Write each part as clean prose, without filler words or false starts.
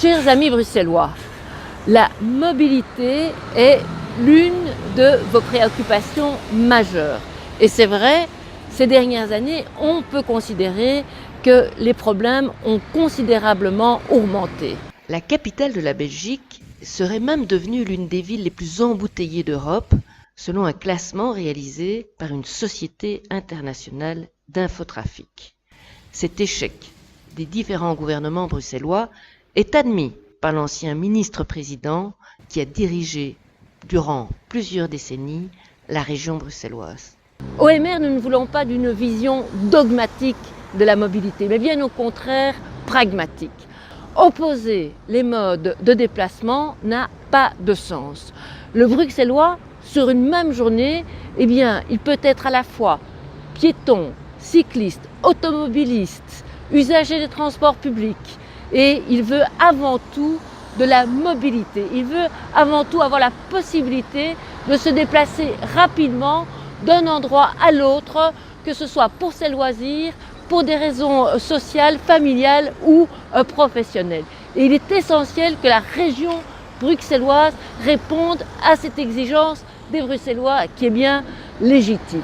Chers amis bruxellois, la mobilité est l'une de vos préoccupations majeures. Et c'est vrai, ces dernières années, on peut considérer que les problèmes ont considérablement augmenté. La capitale de la Belgique serait même devenue l'une des villes les plus embouteillées d'Europe, selon un classement réalisé par une société internationale d'infotrafic. Cet échec des différents gouvernements bruxellois est admis par l'ancien ministre-président qui a dirigé durant plusieurs décennies la région bruxelloise. Au MR, nous ne voulons pas d'une vision dogmatique de la mobilité, mais bien au contraire pragmatique. Opposer les modes de déplacement n'a pas de sens. Le bruxellois, sur une même journée, il peut être à la fois piéton, cycliste, automobiliste, usager des transports publics, et il veut avant tout de la mobilité. Il veut avant tout avoir la possibilité de se déplacer rapidement d'un endroit à l'autre, que ce soit pour ses loisirs, pour des raisons sociales, familiales ou professionnelles. Et il est essentiel que la région bruxelloise réponde à cette exigence des Bruxellois qui est bien légitime.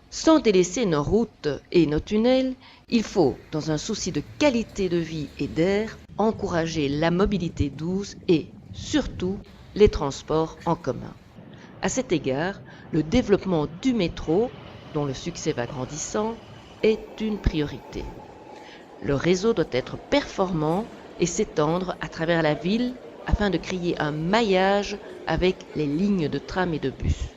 Sans délaisser nos routes et nos tunnels, il faut, dans un souci de qualité de vie et d'air, encourager la mobilité douce et, surtout, les transports en commun. À cet égard, le développement du métro, dont le succès va grandissant, est une priorité. Le réseau doit être performant et s'étendre à travers la ville afin de créer un maillage avec les lignes de tram et de bus.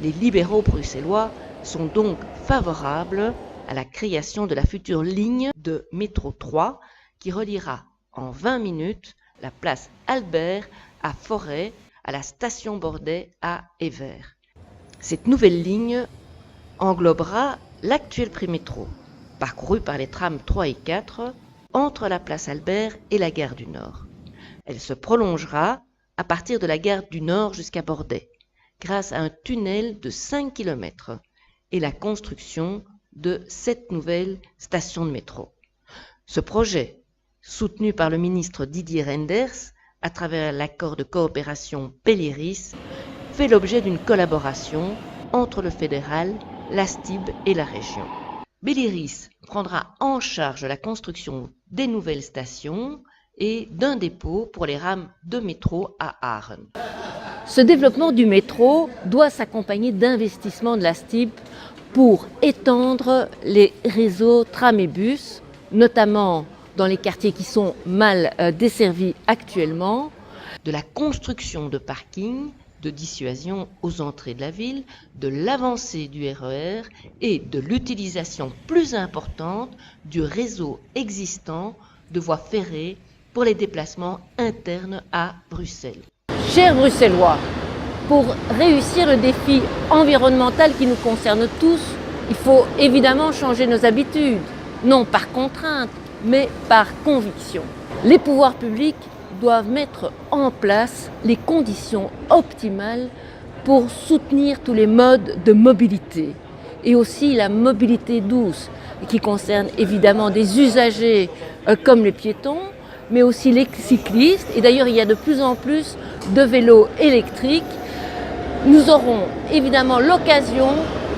Les libéraux bruxellois sont donc favorables à la création de la future ligne de métro 3 qui reliera en 20 minutes la place Albert à Forêt, à la station Bordet à Evere. Cette nouvelle ligne englobera l'actuel prémétro, parcouru par les trams 3 et 4 entre la place Albert et la gare du Nord. Elle se prolongera à partir de la gare du Nord jusqu'à Bordet, grâce à un tunnel de 5 km et la construction de 7 nouvelles stations de métro. Ce projet, soutenu par le ministre Didier Reynders à travers l'accord de coopération Belliris, fait l'objet d'une collaboration entre le fédéral, la STIB et la région. Belliris prendra en charge la construction des nouvelles stations et d'un dépôt pour les rames de métro à Aren. Ce développement du métro doit s'accompagner d'investissements de la STIB pour étendre les réseaux tram et bus, notamment dans les quartiers qui sont mal desservis actuellement, de la construction de parkings de dissuasion aux entrées de la ville, de l'avancée du RER et de l'utilisation plus importante du réseau existant de voies ferrées pour les déplacements internes à Bruxelles. Chers Bruxellois, pour réussir le défi environnemental qui nous concerne tous, il faut évidemment changer nos habitudes, non par contrainte, mais par conviction. Les pouvoirs publics doivent mettre en place les conditions optimales pour soutenir tous les modes de mobilité et aussi la mobilité douce qui concerne évidemment des usagers comme les piétons, mais aussi les cyclistes. Et d'ailleurs, il y a de plus en plus de vélos électriques. Nous aurons évidemment l'occasion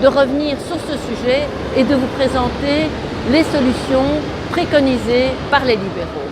de revenir sur ce sujet et de vous présenter les solutions préconisées par les libéraux.